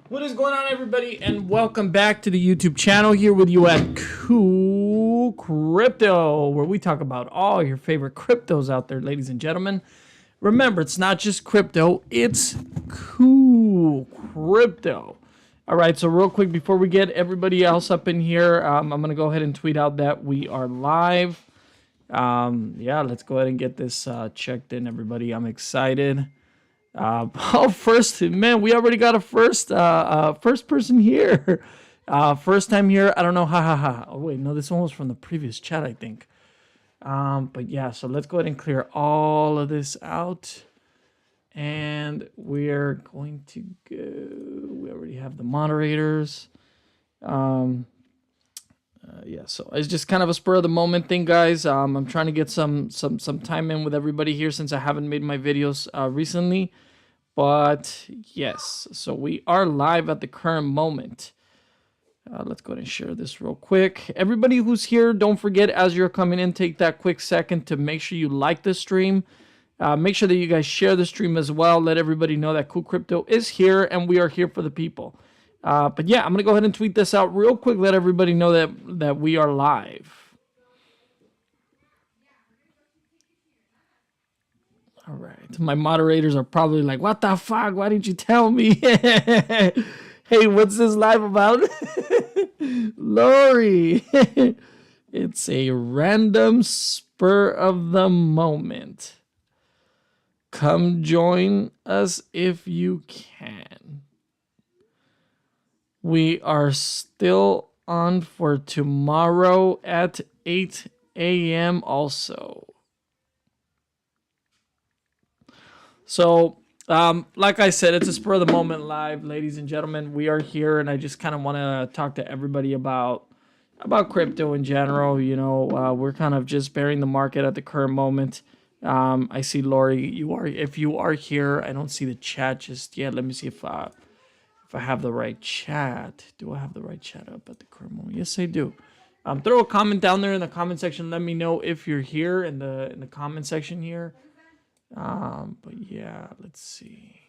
What is going on, everybody, and welcome back to the YouTube channel. Here with you at Cool Crypto, where we talk about all your favorite cryptos out there, ladies and gentlemen. Remember, it's not just crypto, it's Cool Crypto. All right, so real quick before we get everybody else up in here, I'm going to go ahead and tweet out that we are live. Yeah, let's go ahead and get this checked in, everybody. I'm excited. First, man, we already got a first person here. First time here. I don't know. Oh, wait, no, this one was from the previous chat, I think. But yeah, so let's go ahead and clear all of this out. And we're going to go. We already have the moderators. Yeah, so it's just kind of a spur of the moment thing, guys. I'm trying to get some time in with everybody here since I haven't made my videos recently. But yes, so we are live at the current moment. Let's go ahead and share this real quick. Everybody who's here, don't forget, as you're coming in, take that quick second to make sure you like the stream. Make sure that you guys share the stream as well. Let everybody know that Cool Crypto is here and we are here for the people. But yeah, I'm going to go ahead and tweet this out real quick. Let everybody know that we are live. All right. My moderators are probably like, what the fuck? Why didn't you tell me? Hey, what's this live about? Lori. It's a random spur of the moment. Come join us if you can. We are still on for tomorrow at 8 a.m. also. So, like I said, it's a spur of the moment live, ladies and gentlemen. We are here, and I just kind of want to talk to everybody about crypto in general. You know, we're kind of just bearing the market at the current moment. I see Lori. If you are here, I don't see the chat just yet. Let me see if I have the right chat. Do I have the right chat up at the current moment? Yes, I do. Throw a comment down there in the comment section. Let me know if you're here in the comment section here. But yeah, let's see.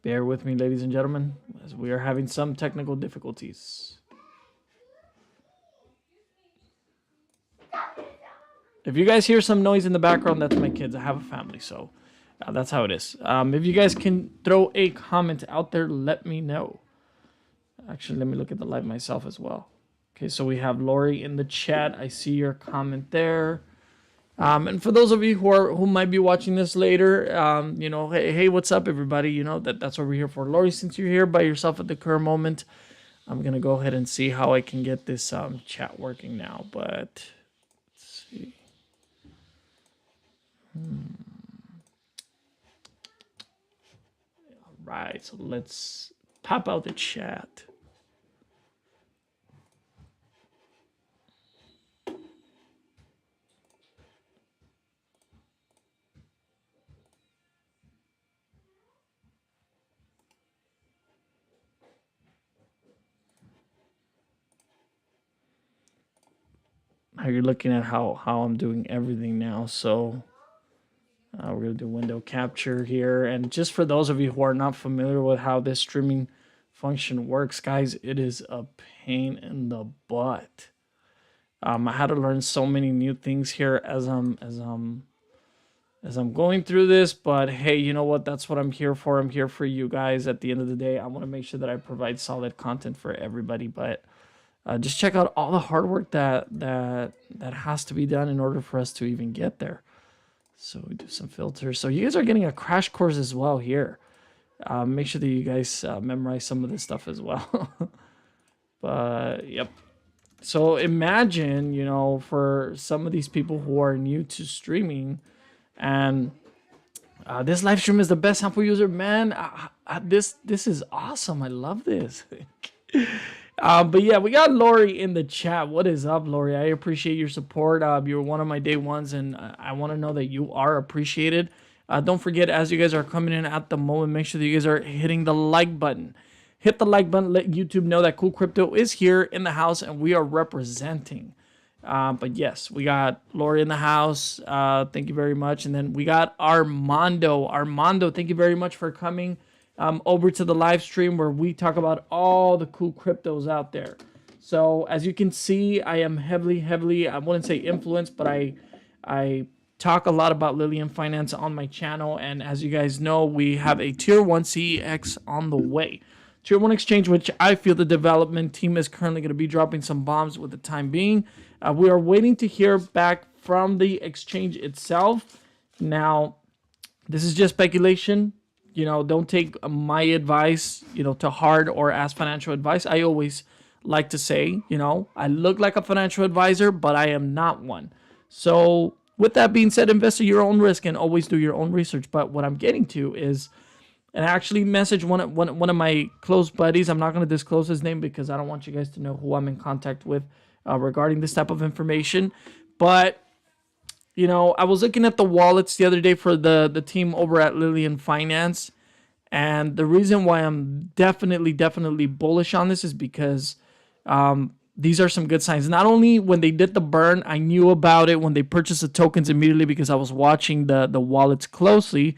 Bear with me, ladies and gentlemen, as we are having some technical difficulties. If you guys hear some noise in the background, that's my kids. I have a family, so that's how it is. If you guys can throw a comment out there, let me know. Actually, let me look at the live myself as well. Okay, so we have Lori in the chat. I see your comment there. And for those of you who might be watching this later, you know, hey, what's up, everybody? You know, that's what we're here for. Lori, since you're here by yourself at the current moment, I'm going to go ahead and see how I can get this chat working now. But let's see. All right, so let's pop out the chat. How you're looking at how I'm doing everything now. So we're going to do window capture here. And just for those of you who are not familiar with how this streaming function works, guys, it is a pain in the butt. I had to learn so many new things here as I'm going through this, but hey, you know what? That's what I'm here for. I'm here for you guys. At the end of the day, I want to make sure that I provide solid content for everybody, but just check out all the hard work that has to be done in order for us to even get there. So we do some filters. So you guys are getting a crash course as well here. Make sure that you guys memorize some of this stuff as well. But yep. So imagine, you know, for some of these people who are new to streaming, and this live stream is the best sample user, man. This is awesome. I love this. But yeah, we got Lori in the chat. What is up, Lori? I appreciate your support. You're one of my day ones, and I want to know that you are appreciated. Don't forget, as you guys are coming in at the moment, make sure that you guys are hitting the like button. Hit the like button. Let YouTube know that Cool Crypto is here in the house, and we are representing. But yes, we got Lori in the house. Thank you very much. And then we got Armando. Armando, thank you very much for coming over to the live stream where we talk about all the cool cryptos out there. So as you can see, I am heavily, I wouldn't say influenced, but I talk a lot about Lillian Finance on my channel. And as you guys know, we have a tier 1 CEX on the way. Tier 1 exchange, which I feel the development team is currently going to be dropping some bombs with the time being. We are waiting to hear back from the exchange itself. Now, this is just speculation. You know, don't take my advice, you know, to heart or as financial advice. I always like to say, you know, I look like a financial advisor, but I am not one. So with that being said, invest at your own risk and always do your own research. But what I'm getting to is, and I actually messaged one of my close buddies. I'm not going to disclose his name because I don't want you guys to know who I'm in contact with regarding this type of information. But, you know, I was looking at the wallets the other day for the team over at Lillian Finance. And the reason why I'm definitely bullish on this is because these are some good signs. Not only when they did the burn, I knew about it when they purchased the tokens immediately because I was watching the wallets closely.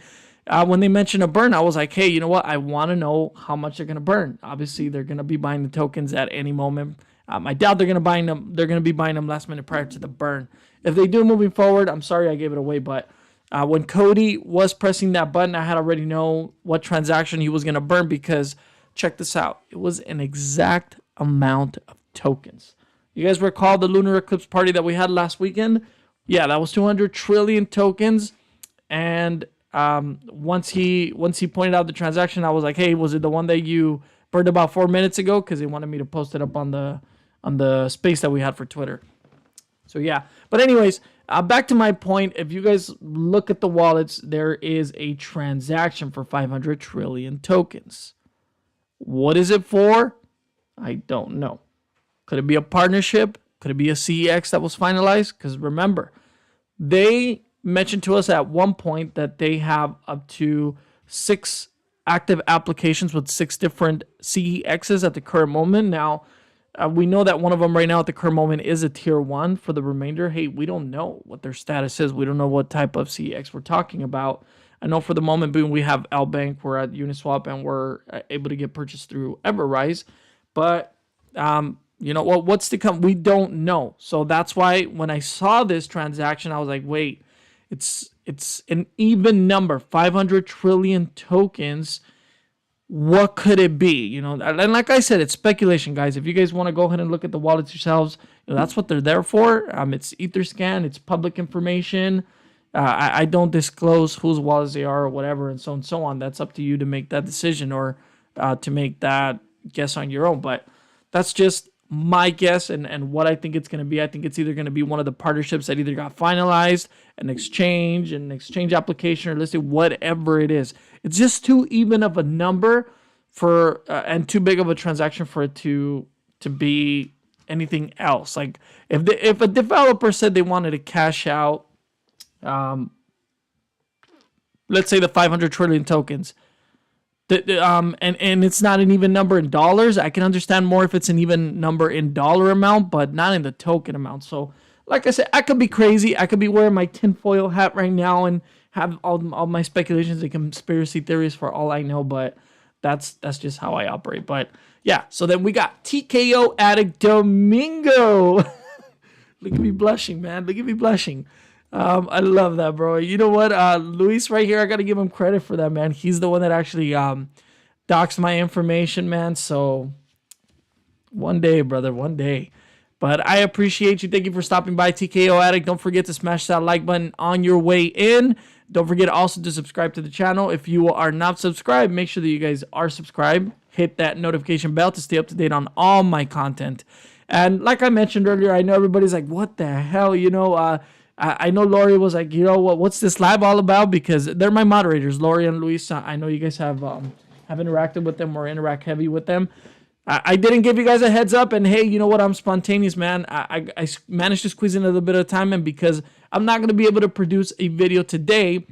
When they mentioned a burn, I was like, hey, you know what? I want to know how much they're going to burn. Obviously, they're going to be buying the tokens at any moment. I doubt they're going to buy them. They're going to be buying them last minute prior to the burn. If they do moving forward, I'm sorry I gave it away. But when Cody was pressing that button, I had already know what transaction he was going to burn because check this out. It was an exact amount of tokens. You guys recall the lunar eclipse party that we had last weekend? Yeah, that was 200 trillion tokens. And once he pointed out the transaction, I was like, hey, was it the one that you burned about 4 minutes ago? Because they wanted me to post it up on the space that we had for Twitter. So yeah, but anyways, back to my point. If you guys look at the wallets, there is a transaction for 500 trillion tokens. What is it for? I don't know. Could it be a partnership? Could it be a CEX that was finalized? Because remember, they mentioned to us at one point that they have up to 6 active applications with 6 different CEXs at the current moment. Now, we know that one of them right now at the current moment is a tier 1. For the remainder, hey, we don't know what their status is. We don't know what type of CEX we're talking about. I know for the moment being we have LBank, we're at Uniswap, and we're able to get purchased through Everrise. But, you know, what's to come? We don't know. So that's why when I saw this transaction, I was like, wait, it's an even number, 500 trillion tokens. What could it be? You know, and like I said, it's speculation, guys. If you guys want to go ahead and look at the wallets yourselves, you know, that's what they're there for. It's Etherscan, it's public information. I don't disclose whose wallets they are or whatever, and so on. That's up to you to make that decision or to make that guess on your own. But that's just my guess and what I think it's going to be. I think it's either going to be one of the partnerships that either got finalized, an exchange application, or listed, whatever it is. It's just too even of a number for and too big of a transaction for it to be anything else. Like if a developer said they wanted to cash out, let's say the 500 trillion tokens. And it's not an even number in dollars. I can understand more if it's an even number in dollar amount, but not in the token amount. So, like I said, I could be crazy. I could be wearing my tinfoil hat right now and have all my speculations and conspiracy theories for all I know, but that's just how I operate. But yeah, so then we got TKO Addict Domingo. Look at me blushing, man. Look at me blushing. I love that, bro. You know what? Luis right here, I got to give him credit for that, man. He's the one that actually doxed my information, man. So one day, brother, one day. But I appreciate you. Thank you for stopping by, TKO Addict. Don't forget to smash that like button on your way in. Don't forget also to subscribe to the channel. If you are not subscribed, make sure that you guys are subscribed. Hit that notification bell to stay up to date on all my content. And like I mentioned earlier, I know everybody's like, what the hell? You know, I know Lori was like, you know what? What's this live all about? Because they're my moderators, Lori and Luis. I know you guys have interacted with them or interact heavy with them. I didn't give you guys a heads up, and hey, you know what? I'm spontaneous, man. I managed to squeeze in a little bit of time, and because I'm not going to be able to produce a video today,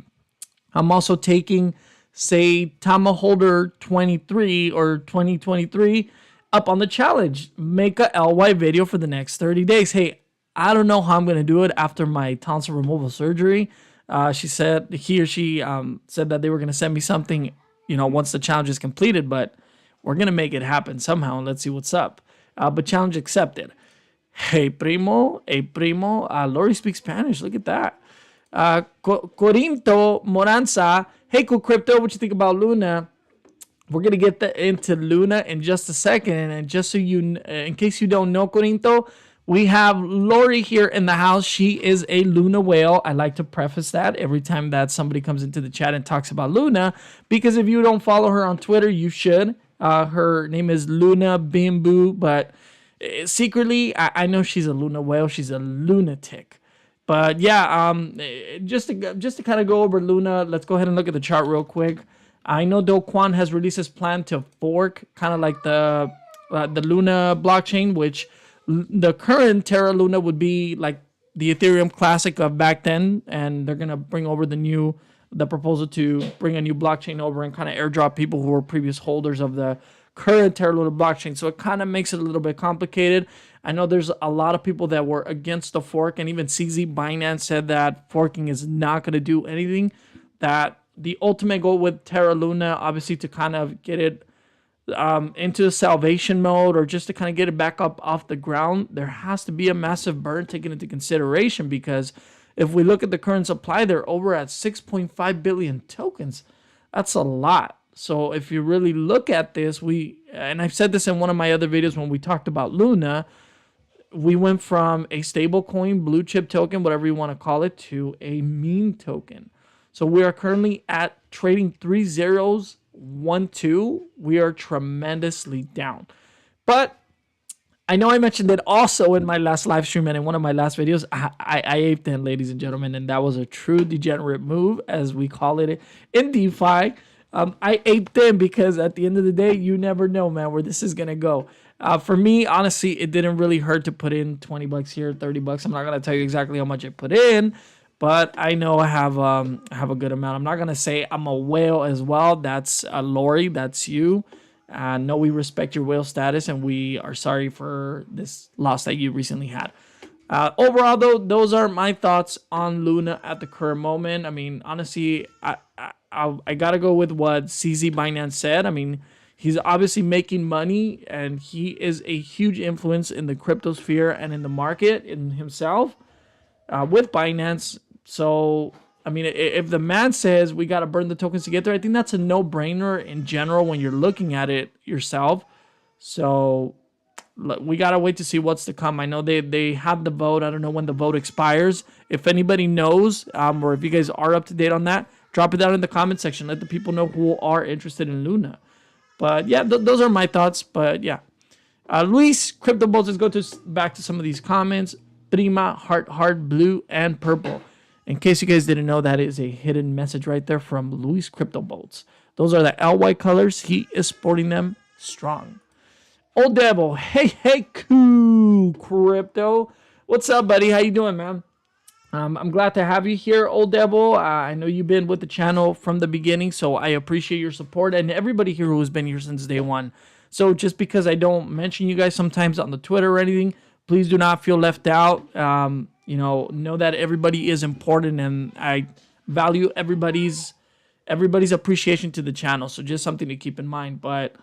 I'm also taking, say, Tama Holder 23 or 2023 up on the challenge. Make a LY video for the next 30 days. Hey, I don't know how I'm going to do it after my tonsil removal surgery. She said he or she said that they were going to send me something, once the challenge is completed, but we're going to make it happen somehow, and let's see what's up. But challenge accepted. Hey, primo. Hey, primo. Lori speaks Spanish. Look at that. Corinto Moranza. Hey, Cool Crypto. What you think about Luna? We're going to get into Luna in just a second. And just so in case you don't know, Corinto, we have Lori here in the house. She is a Luna whale. I like to preface that every time that somebody comes into the chat and talks about Luna, because if you don't follow her on Twitter, you should. Her name is Luna Bimbo, but secretly, I know she's a Luna whale. She's a lunatic. But yeah, just to kind of go over Luna, let's go ahead and look at the chart real quick. I know Do Kwon has released his plan to fork kind of like the Luna blockchain, which the current Terra Luna would be like the Ethereum Classic of back then, and they're gonna bring over the proposal to bring a new blockchain over and kind of airdrop people who were previous holders of the current Terra Luna blockchain. So it kind of makes it a little bit complicated. I know there's a lot of people that were against the fork, and even CZ Binance said that forking is not going to do anything. That the ultimate goal with Terra Luna, obviously, to kind of get it into salvation mode, or just to kind of get it back up off the ground, there has to be a massive burn taken into consideration, because if we look at the current supply, they're over at 6.5 billion tokens. That's a lot. So if you really look at this, and I've said this in one of my other videos when we talked about Luna, we went from a stable coin, blue chip token, whatever you want to call it, to a meme token. So we are currently at trading 3 zeros, 1 2. We are tremendously down. But I know I mentioned it also in my last live stream and in one of my last videos. I aped in, ladies and gentlemen, and that was a true degenerate move, as we call it in DeFi. I aped in because at the end of the day, you never know, man, where this is going to go. For me, honestly, it didn't really hurt to put in 20 bucks here, 30 bucks. I'm not going to tell you exactly how much I put in, but I know I have a good amount. I'm not going to say I'm a whale as well. That's Lori. That's you. No, we respect your whale status, and we are sorry for this loss that you recently had. Overall, though, those are my thoughts on Luna at the current moment. I mean, honestly, I got to go with what CZ Binance said. I mean, he's obviously making money, and he is a huge influence in the crypto sphere and in the market in himself with Binance. So, I mean, if the man says we got to burn the tokens to get there, I think that's a no-brainer in general when you're looking at it yourself. So we got to wait to see what's to come. I know they have the vote. I don't know when the vote expires. If anybody knows, or if you guys are up to date on that, drop it down in the comment section. Let the people know who are interested in Luna. But yeah, those are my thoughts. But yeah, Luis Crypto Bolts. Let's go back to some of these comments. Prima, heart, blue, and purple. In case you guys didn't know, that is a hidden message right there from Luis Crypto Bolts. Those are the LY colors. He is sporting them strong. Old Devil, hey, cool crypto. What's up, buddy? How you doing, man? I'm glad to have you here, Old Devil. I know you've been with the channel from the beginning, so I appreciate your support, and everybody here who has been here since day one. So just because I don't mention you guys sometimes on the Twitter or anything, please do not feel left out. Know that everybody is important, and I value everybody's appreciation to the channel. So just something to keep in mind. But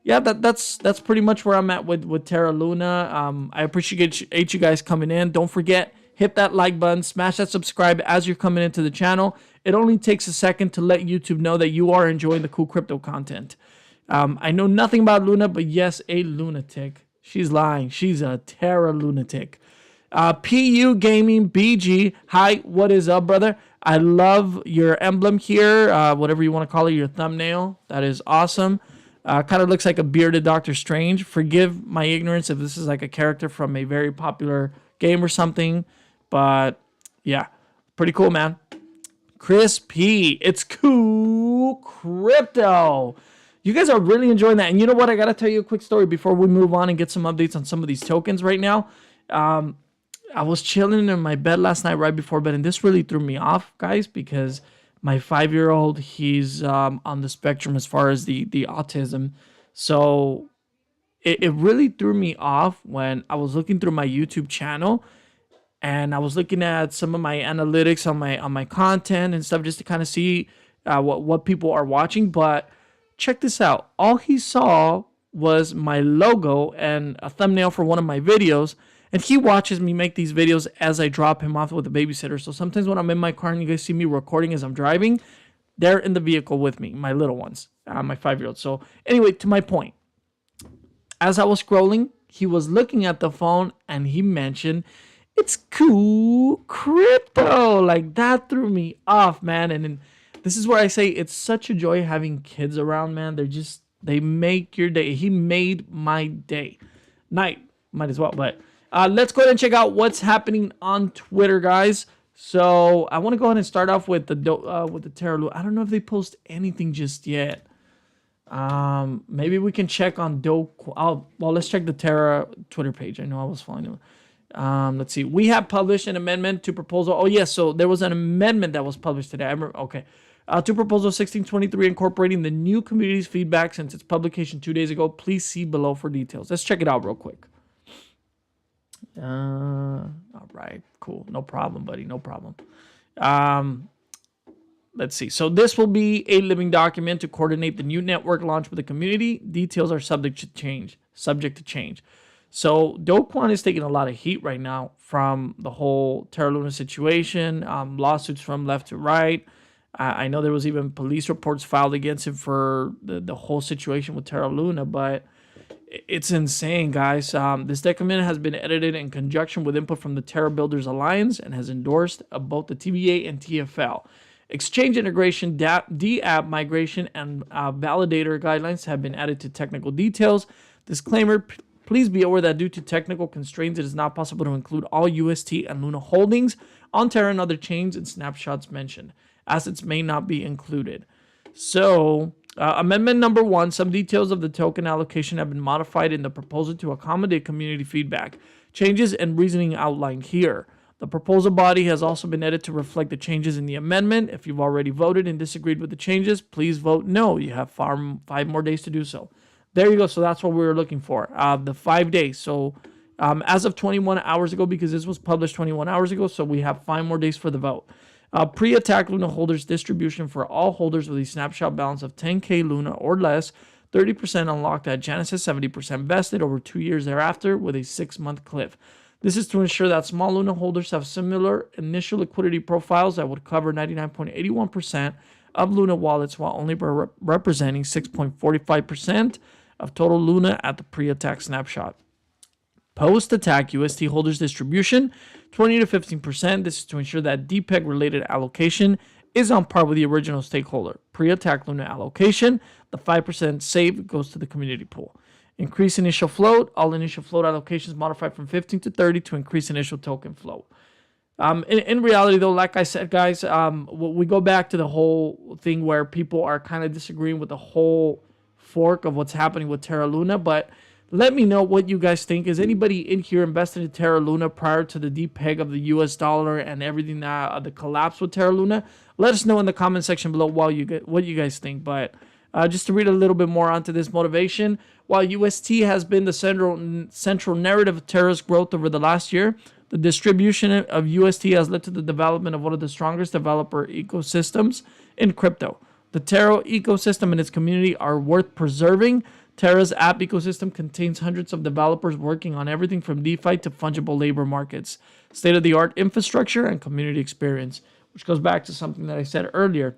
yeah, that's pretty much where I'm at with Terra Luna. I appreciate you guys coming in. Don't forget, hit that like button, smash that subscribe as you're coming into the channel. It only takes a second to let YouTube know that you are enjoying the cool crypto content. I know nothing about Luna, but yes, a lunatic. She's lying. She's a Terra lunatic. PU Gaming BG. Hi, what is up, brother? I love your emblem here, whatever you want to call it, your thumbnail. That is awesome. Kind of looks like a bearded Doctor Strange. Forgive my ignorance if this is like a character from a very popular game or something. But yeah, pretty cool, man. Chris P. It's cool crypto. You guys are really enjoying that. And you know what? I got to tell you a quick story before we move on and get some updates on some of these tokens right now. I was chilling in my bed last night right before bed, and this really threw me off, guys, because my 5-year-old, he's on the spectrum as far as the autism. So it really threw me off when I was looking through my YouTube channel, and I was looking at some of my analytics on my content and stuff just to kind of see what people are watching. But check this out. All he saw was my logo and a thumbnail for one of my videos. And he watches me make these videos as I drop him off with a babysitter. So sometimes when I'm in my car and you guys see me recording as I'm driving, they're in the vehicle with me, my little ones, my 5-year-old. So anyway, to my point, as I was scrolling, he was looking at the phone and he mentioned, it's cool crypto. Like, that threw me off, man. And then this is where I say it's such a joy having kids around, man. They make your day. He made my day. Night, might as well. But let's go ahead and check out what's happening on Twitter, guys. So I want to go ahead and start off with the Terra Luna. I don't know if they post anything just yet. Maybe we can check on well, let's check the Terra Twitter page. I know I was following them. Let's see. We have published an amendment to proposal. Oh, yes. So there was an amendment that was published today. I remember. Okay. To proposal 1623, incorporating the new community's feedback since its publication 2 days ago. Please see below for details. Let's check it out real quick. All right. Cool. No problem, buddy. No problem. Let's see. So this will be a living document to coordinate the new network launch with the community. Details are subject to change. So Do Kwon is taking a lot of heat right now from the whole Terra Luna situation, lawsuits from left to right. I know there was even police reports filed against him for the whole situation with Terra Luna, but it's insane, guys. This document has been edited in conjunction with input from the Terra Builders Alliance and has endorsed both the TVA and TFL. Exchange integration, DApp migration, and validator guidelines have been added to technical details. Disclaimer, please be aware that due to technical constraints, it is not possible to include all UST and Luna holdings on Terra and other chains and snapshots mentioned. Assets may not be included. So, amendment number 1, some details of the token allocation have been modified in the proposal to accommodate community feedback. Changes and reasoning outlined here. The proposal body has also been edited to reflect the changes in the amendment. If you've already voted and disagreed with the changes, please vote no. You have 5 more days to do so. There you go. So that's what we were looking for, the 5 days. So as of 21 hours ago, because this was published 21 hours ago, so we have 5 more days for the vote. Pre-attack Luna holders distribution for all holders with a snapshot balance of 10K Luna or less, 30% unlocked at Genesis, 70% vested over 2 years thereafter with a 6-month cliff. This is to ensure that small Luna holders have similar initial liquidity profiles that would cover 99.81% of Luna wallets while only representing 6.45% of total Luna at the pre-attack snapshot. Post-attack UST holders distribution, 20 to 15%. This is to ensure that DPEG-related allocation is on par with the original stakeholder. Pre-attack Luna allocation, the 5% saved goes to the community pool. Increase initial float. All initial float allocations modified from 15 to 30 to increase initial token float. In reality, though, like I said, guys, we go back to the whole thing where people are kind of disagreeing with the whole fork of what's happening with Terra Luna, but let me know what you guys think. Is anybody in here invested in Terra Luna prior to the depeg of the US dollar and everything, the collapse with Terra Luna? Let us know in the comment section below what you guys think. But just to read a little bit more onto this motivation, while UST has been the central narrative of Terra's growth over the last year, the distribution of UST has led to the development of one of the strongest developer ecosystems in crypto. The Terra ecosystem and its community are worth preserving. Terra's app ecosystem contains hundreds of developers working on everything from DeFi to fungible labor markets, state-of-the-art infrastructure, and community experience, which goes back to something that I said earlier.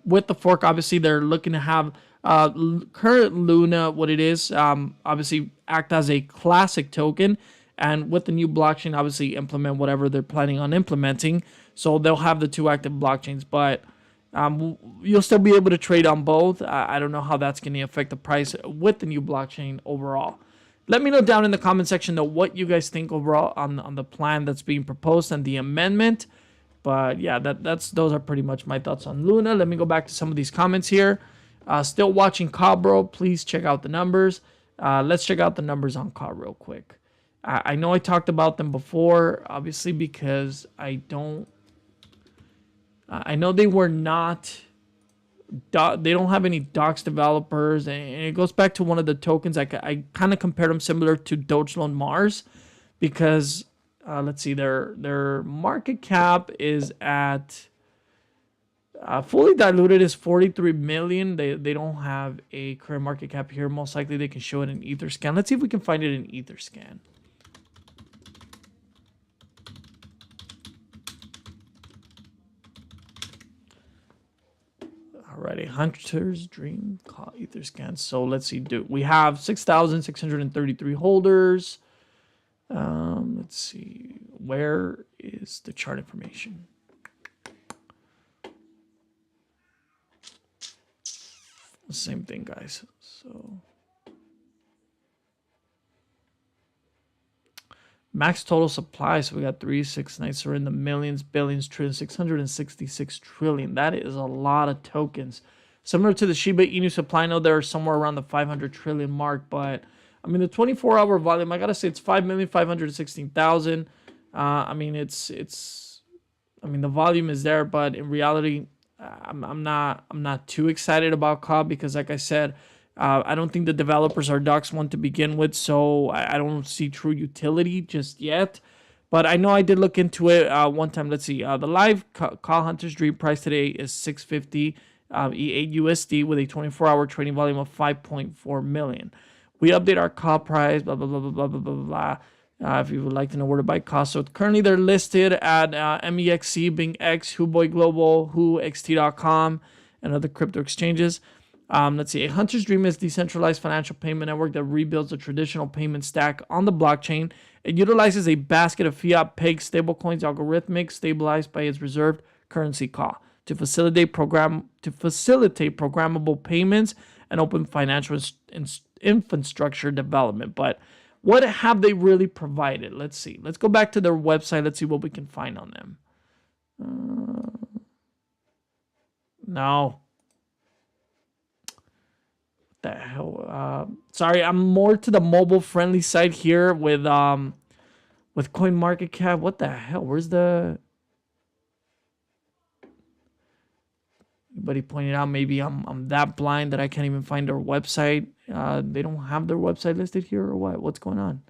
With the fork, obviously, they're looking to have current Luna, what it is, obviously act as a classic token, and with the new blockchain, obviously implement whatever they're planning on implementing. So they'll have the 2 active blockchains, but you'll still be able to trade on both. I don't know how that's going to affect the price with the new blockchain overall. Let me know down in the comment section, though, what you guys think overall on the plan that's being proposed and the amendment. But yeah, those are pretty much my thoughts on Luna. Let me go back to some of these comments here. Still watching Cabro, please check out the numbers. Let's check out the numbers on Cabro real quick. I know I talked about them before, obviously, because I know they were not, they don't have any docs developers, and it goes back to one of the tokens. I kind of compared them similar to Doge Loan Mars, because let's see, their market cap is at fully diluted is 43 million. They don't have a current market cap here. Most likely they can show it in Etherscan. Let's see if we can find it in Etherscan. Alrighty, Hunter's Dream call Etherscan. So let's see. We have 6,633 holders. Let's see. Where is the chart information? Same thing, guys. So max total supply. So we got 369. So we're in the millions, billions, trillions, 666 trillion. That is a lot of tokens. Similar to the Shiba Inu supply, I know they're somewhere around the 500 trillion mark, but I mean the 24-hour volume, I gotta say it's 5,516,000. I mean the volume is there, but in reality, I'm not too excited about COB because, like I said, I don't think the developers are docs one to begin with, so I don't see true utility just yet. But I know I did look into it one time. Let's see. The live COB Hunter's Dream price today is 650 E8 USD with a 24-hour trading volume of 5.4 million. We update our COB price, blah, blah, blah, blah, blah, blah, blah, blah. If you would like to know where to buy cost. So currently they're listed at MEXC, Bing X, Huobi Global, WhoXT.com, and other crypto exchanges. Let's see. A Hunter's Dream is a decentralized financial payment network that rebuilds a traditional payment stack on the blockchain. It utilizes a basket of fiat-pegged stablecoins, algorithmic, stabilized by its reserved currency COB, to facilitate programmable payments and open financial infrastructure development. But what have they really provided? Let's see. Let's go back to their website. Let's see what we can find on them. No. What the hell? Sorry, I'm more to the mobile-friendly side here with CoinMarketCap. What the hell? Where's the... Anybody pointed out maybe I'm that blind that I can't even find their website. They don't have their website listed here or what? What's going on?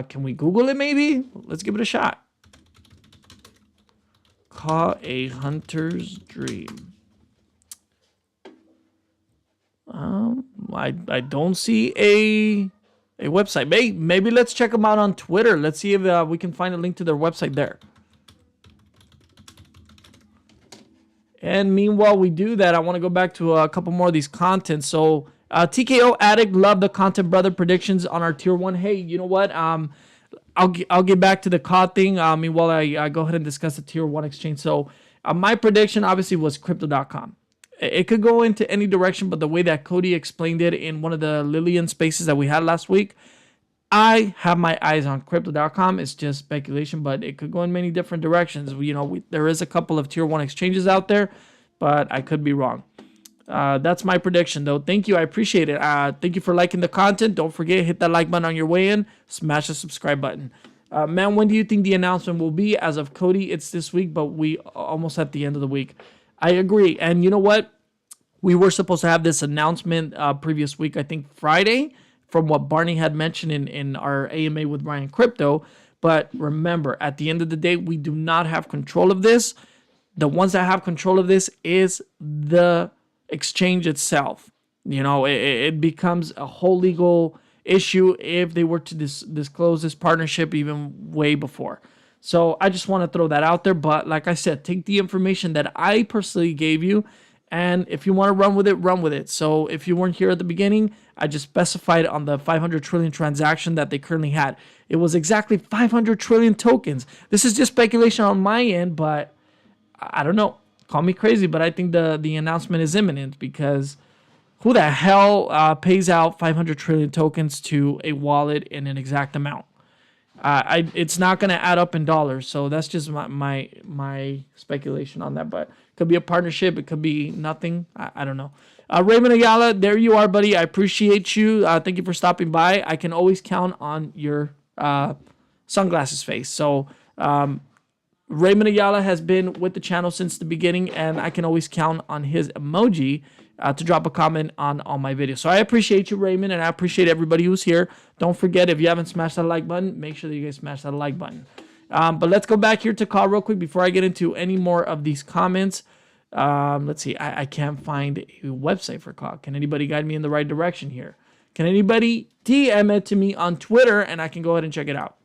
Can we Google it maybe? Let's give it a shot. COB a Hunter's Dream. I don't see a website. Maybe let's check them out on Twitter. Let's see if we can find a link to their website there. And meanwhile we do that, I want to go back to a couple more of these contents. So TKO Addict, love the Content Brother predictions on our tier 1. Hey, you know what? I'll get back to the COD thing. Meanwhile, I go ahead and discuss the tier 1 exchange. So my prediction obviously was Crypto.com. It could go into any direction, but the way that Cody explained it in one of the Lillian spaces that we had last week, I have my eyes on Crypto.com. It's just speculation, but it could go in many different directions. There is a couple of tier 1 exchanges out there, but I could be wrong. That's my prediction, though. Thank you. I appreciate it. Thank you for liking the content. Don't forget, hit that like button on your way in. Smash the subscribe button. Man, when do you think the announcement will be? As of Cody, it's this week, but we almost at the end of the week. I agree. And you know what? We were supposed to have this announcement previous week, I think Friday, from what Barney had mentioned in our AMA with Ryan Crypto. But remember, at the end of the day, we do not have control of this. The ones that have control of this is the exchange itself. It becomes a whole legal issue if they were to disclose this partnership even way before. So I just want to throw that out there. But like I said, take the information that I personally gave you, and if you want to run with it, run with it. So if you weren't here at the beginning, I just specified on the 500 trillion transaction that they currently had. It was exactly 500 trillion tokens. This is just speculation on my end, but I don't know. Call me crazy, but I think the announcement is imminent, because who the hell pays out 500 trillion tokens to a wallet in an exact amount? It's not going to add up in dollars, so that's just my speculation on that. But it could be a partnership, it could be nothing. I don't know. Raymond Ayala, there you are, buddy. I appreciate you. Thank you for stopping by. I can always count on your sunglasses face. So Raymond Ayala has been with the channel since the beginning, and I can always count on his emoji to drop a comment on all my videos. So I appreciate you, Raymond, and I appreciate everybody who's here. Don't forget, if you haven't smashed that like button, make sure that you guys smash that like button. But let's go back here to call real quick before I get into any more of these comments. Let's see. I can't find a website for call. Can anybody guide me in the right direction here? Can anybody DM it to me on Twitter, and I can go ahead and check it out?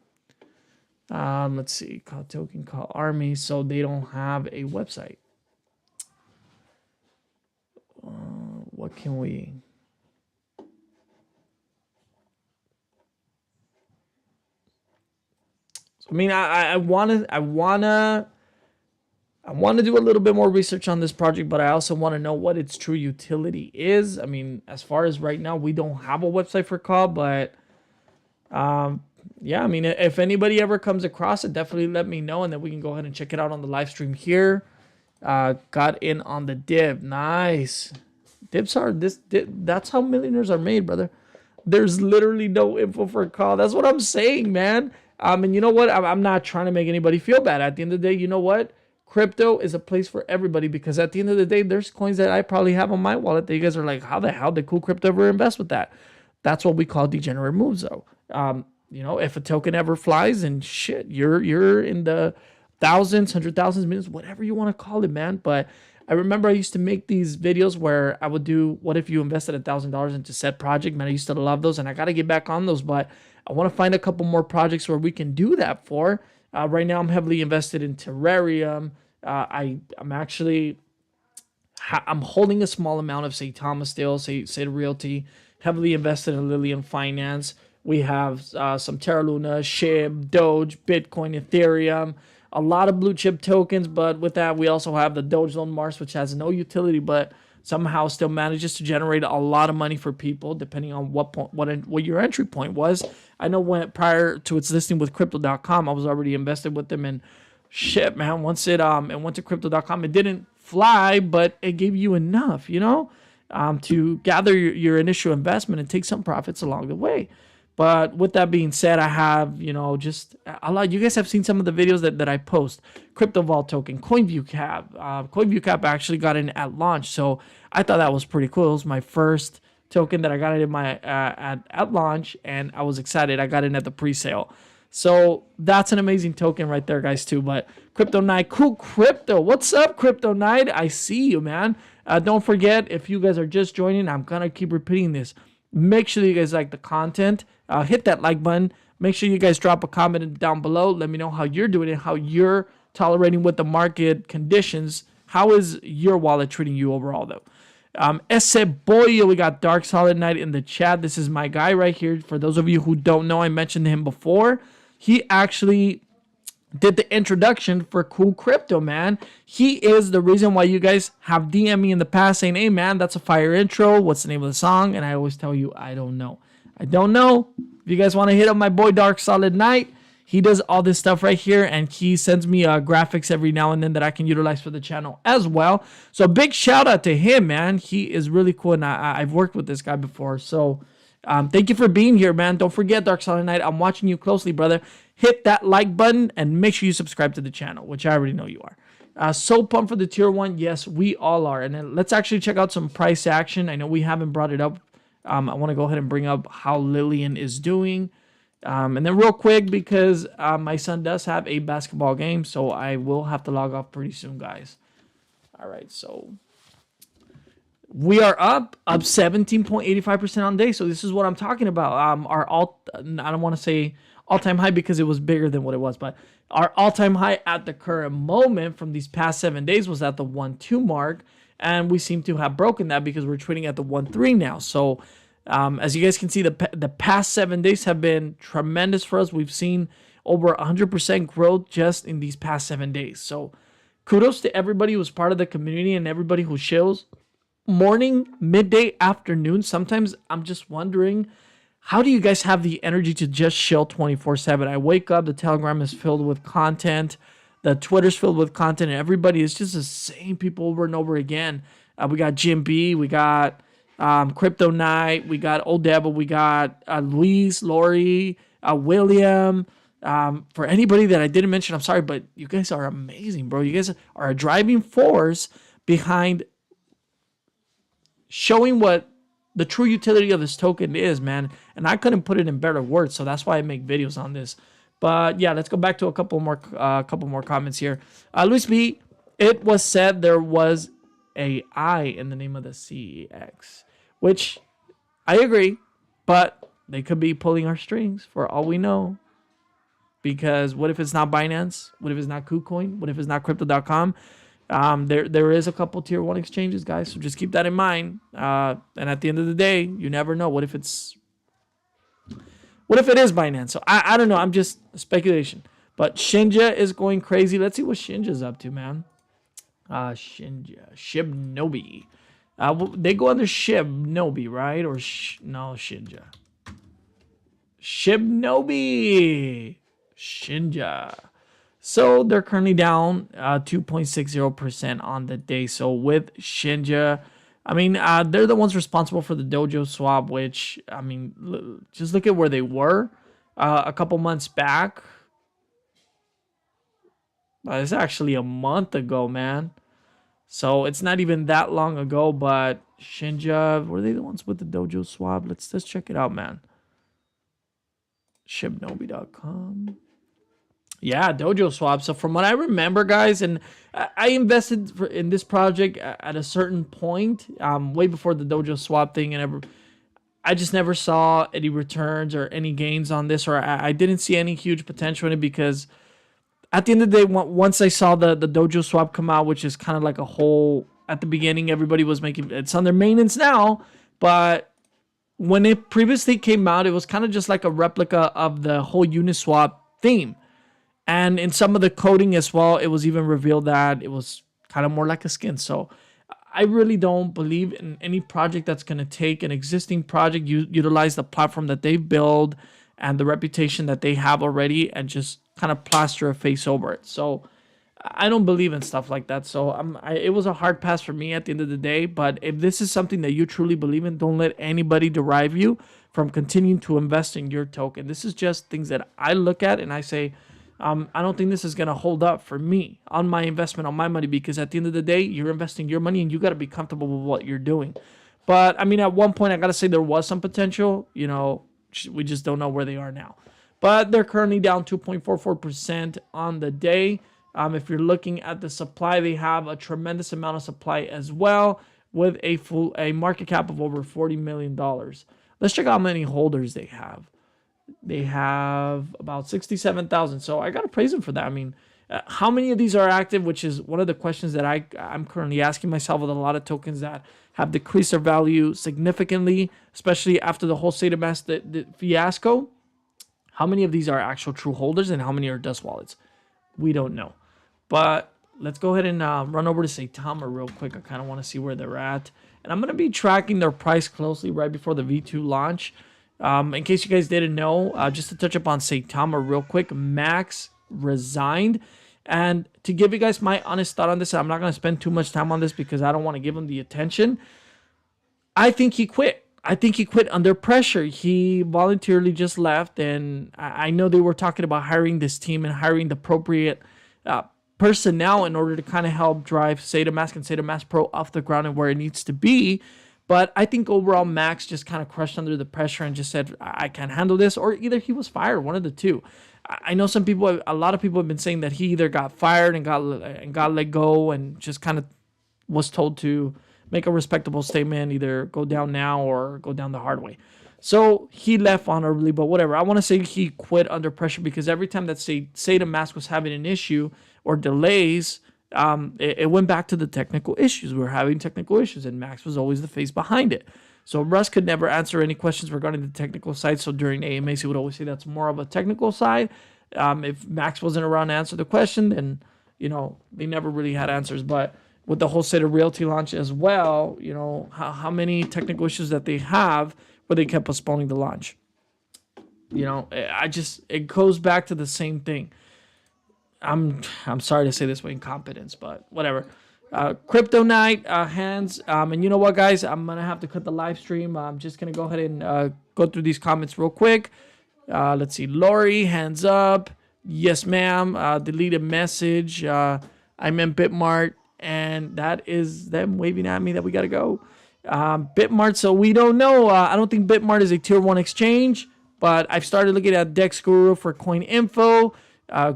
Let's see, call token, call army. So they don't have a website. What can we? So, I mean, I wanna do a little bit more research on this project, but I also want to know what its true utility is. I mean, as far as right now, we don't have a website for call, but yeah, I mean, if anybody ever comes across it, definitely let me know, and then we can go ahead and check it out on the live stream here. Got in on the dip. Nice. Dips are that's how millionaires are made, brother. There's literally no info for a call. That's what I'm saying, man. And you know what? I'm not trying to make anybody feel bad. At the end of the day, you know what? Crypto is a place for everybody, because at the end of the day, there's coins that I probably have on my wallet that you guys are like, how the hell did Cool Crypto ever invest with that? That's what we call degenerate moves, though. You know, if a token ever flies, and shit, you're in the thousands, 100,000s, millions, whatever you want to call it, man. But I remember I used to make these videos where I would do, what if you invested $1,000 into said project? Man, I used to love those, and I got to get back on those, but I want to find a couple more projects where we can do that for. Right now, I'm heavily invested in Terrarium. I'm holding a small amount of, say, Thomas still, say Realty, heavily invested in Lilium Finance. We have some Terra Luna, SHIB, Doge, Bitcoin, Ethereum, a lot of blue chip tokens. But with that, we also have the Doge Loan Mars, which has no utility, but somehow still manages to generate a lot of money for people, depending on what your entry point was. I know when prior to its listing with Crypto.com, I was already invested with them, and shit, man, once it went to Crypto.com, it didn't fly, but it gave you enough, you know, to gather your initial investment and take some profits along the way. But with that being said, I have, you know, just a lot. You guys have seen some of the videos that I post. Crypto Vault token, CoinViewCap. CoinViewCap actually got in at launch, so I thought that was pretty cool. It was my first token that I got in my at launch, and I was excited. I got in at the pre-sale. So that's an amazing token right there, guys, too. But Crypto Knight, Cool Crypto. What's up, Crypto Knight? I see you, man. Don't forget, if you guys are just joining, I'm going to keep repeating this. Make sure that you guys like the content. Hit that like button. Make sure you guys drop a comment down below. Let me know how you're doing and how you're tolerating with the market conditions. How is your wallet treating you overall, though? Ese Boyo, we got Dark Solid Knight in the chat. This is my guy right here. For those of you who don't know, I mentioned him before. He actually did the introduction for Cool Crypto, man. He is the reason why you guys have DM me in the past saying, hey, man, that's a fire intro. What's the name of the song? And I always tell you, I don't know. I don't know. If you guys want to hit up my boy Dark Solid Knight, he does all this stuff right here, and he sends me graphics every now and then that I can utilize for the channel as well. So big shout out to him, man. He is really cool, and I've worked with this guy before. So thank you for being here, man. Don't forget, Dark Solid Knight, I'm watching you closely, brother. Hit that like button and make sure you subscribe to the channel, which I already know you are. So pumped for the tier 1. Yes, we all are. And then let's actually check out some price action. I know we haven't brought it up. I want to go ahead and bring up how Lilium is doing. And then real quick, because my son does have a basketball game, so I will have to log off pretty soon, guys. All right, so we are up 17.85% on day. So this is what I'm talking about. I don't want to say all-time high because it was bigger than what it was, but our all-time high at the current moment from these past 7 days was at the 1.2 mark. And we seem to have broken that because we're trading at the 1.3 now. So as you guys can see, the past 7 days have been tremendous for us. We've seen over 100% growth just in these past 7 days. So kudos to everybody who's part of the community and everybody who chills morning, midday, afternoon. Sometimes I'm just wondering, how do you guys have the energy to just chill 24/7? I wake up, the Telegram is filled with content. The Twitter's filled with content, and everybody is just the same people over and over again. We got Jim B, we got Crypto Knight, we got Old Devil, we got Luis, Lori, William, For anybody that I didn't mention, I'm sorry, but you guys are amazing, bro. You guys are a driving force behind showing what the true utility of this token is, man. And I couldn't put it in better words, so that's why I make videos on this. But yeah, let's go back to a couple more comments here. Luis B, it was said there was a I in the name of the CEX, which I agree, but they could be pulling our strings for all we know. Because what if it's not Binance? What if it's not KuCoin? What if it's not Crypto.com? There is a couple tier 1 exchanges, guys, so just keep that in mind. And at the end of the day, you never know. What if it is Binance? So I don't know. I'm just speculation. But Shinja is going crazy. Let's see what Shinja's up to, man. Shibnobi. They go under Shibnobi, right? Or no, Shinja. Shibnobi. Shinja. So they're currently down 2.60% on the day. So with Shinja, I mean, they're the ones responsible for the Dojo swap, which, I mean, just look at where they were a couple months back. It's actually a month ago, man. So it's not even that long ago, but Shinja, were they the ones with the Dojo swap? Let's check it out, man. Shibnobi.com. Yeah, Dojo swap. So from what I remember, guys, and I invested in this project at a certain point, way before the Dojo swap thing, and I just never saw any returns or any gains on this, or I didn't see any huge potential in it because at the end of the day, once I saw the Dojo swap come out, which is kind of like a whole, at the beginning, everybody was making, it's under maintenance now, but when it previously came out, it was kind of just like a replica of the whole Uniswap theme. And in some of the coding as well, it was even revealed that it was kind of more like a skin. So I really don't believe in any project that's going to take an existing project, utilize the platform that they've built and the reputation that they have already, and just kind of plaster a face over it. So I don't believe in stuff like that. So it was a hard pass for me at the end of the day. But if this is something that you truly believe in, don't let anybody derive you from continuing to invest in your token. This is just things that I look at and I say, I don't think this is going to hold up for me on my investment, on my money, because at the end of the day, you're investing your money and you got to be comfortable with what you're doing. But I mean, at one point, I got to say there was some potential, you know, we just don't know where they are now. But they're currently down 2.44% on the day. If you're looking at the supply, they have a tremendous amount of supply as well, with a market cap of over $40 million. Let's check out how many holders they have. They have about 67,000. So I got to praise them for that. I mean, how many of these are active, which is one of the questions that I'm currently asking myself with a lot of tokens that have decreased their value significantly, especially after the whole SataMask the fiasco. How many of these are actual true holders and how many are dust wallets? We don't know. But let's go ahead and run over to Saitama real quick. I kind of want to see where they're at. And I'm going to be tracking their price closely right before the V2 launch. In case you guys didn't know, just to touch up on Saitama real quick, Max resigned. And to give you guys my honest thought on this, I'm not going to spend too much time on this because I don't want to give him the attention. I think he quit. I think he quit under pressure. He voluntarily just left. And I know they were talking about hiring this team and hiring the appropriate personnel in order to kind of help drive SataMask and SataMask Pro off the ground and where it needs to be. But I think overall Max just kind of crushed under the pressure and just said, I can't handle this. Or either he was fired, one of the two. I know a lot of people have been saying that he either got fired and got let go and just kind of was told to make a respectable statement, either go down now or go down the hard way. So he left honorably, but whatever. I want to say he quit under pressure because every time that SataMask was having an issue or delays, it went back to the technical issues. We were having technical issues, and Max was always the face behind it. So Russ could never answer any questions regarding the technical side. So during AMAs, he would always say that's more of a technical side. If Max wasn't around to answer the question, then, you know, they never really had answers. But with the whole Sata Realty launch as well, you know, how many technical issues that they have where they kept postponing the launch. You know, it goes back to the same thing. I'm sorry to say this way, incompetence, but whatever. Crypto Night, hands. And you know what, guys? I'm going to have to cut the live stream. I'm just going to go ahead and go through these comments real quick. Let's see. Lori, hands up. Yes, ma'am. Delete a message. I'm in Bitmart, and that is them waving at me that we got to go. Bitmart, so we don't know. I don't think Bitmart is a tier 1 exchange, but I've started looking at Dex Guru for coin info.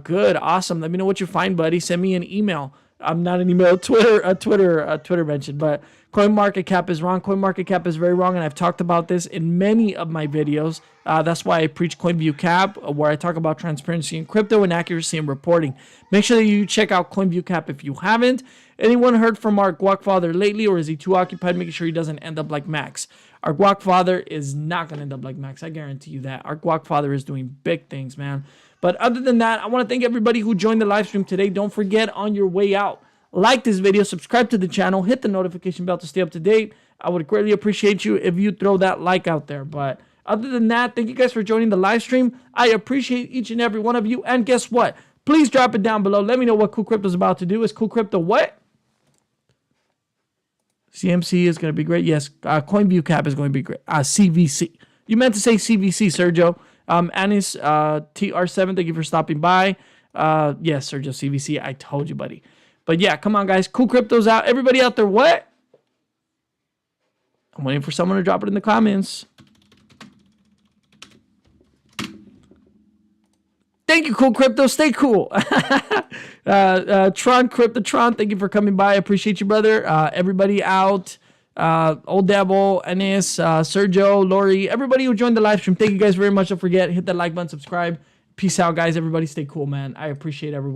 Good, awesome. Let me know what you find, buddy. Send me an email. I'm not an email, Twitter mention, but CoinMarketCap is wrong. CoinMarketCap is very wrong, and I've talked about this in many of my videos. That's why I preach CoinViewCap, where I talk about transparency in crypto and accuracy in reporting. Make sure that you check out CoinViewCap if you haven't. Anyone heard from our Guacfather lately, or is he too occupied making sure he doesn't end up like Max? Our Guacfather is not going to end up like Max. I guarantee you that. Our Guacfather is doing big things, man. But other than that, I want to thank everybody who joined the live stream today. Don't forget, on your way out, like this video, subscribe to the channel, hit the notification bell to stay up to date. I would greatly appreciate you if you throw that like out there. But other than that, thank you guys for joining the live stream. I appreciate each and every one of you. And guess what? Please drop it down below. Let me know what Cool Crypto is about to do. Is Cool Crypto what? CMC is going to be great. Yes, CoinViewCap is going to be great. CVC. You meant to say CVC, Sergio. Anis TR7, thank you for stopping by. Yes, Sergio, CVC. I told you, buddy. But yeah, come on, guys. Cool Crypto's out. Everybody out there, what? I'm waiting for someone to drop it in the comments. Thank you, Cool Crypto. Stay cool. Tron Cryptotron, thank you for coming by. I appreciate you, brother. Everybody out. Old Devil, Anis, Sergio, Lori, everybody who joined the live stream. Thank you guys very much. Don't forget, hit that like button, subscribe. Peace out, guys. Everybody stay cool, man. I appreciate everyone.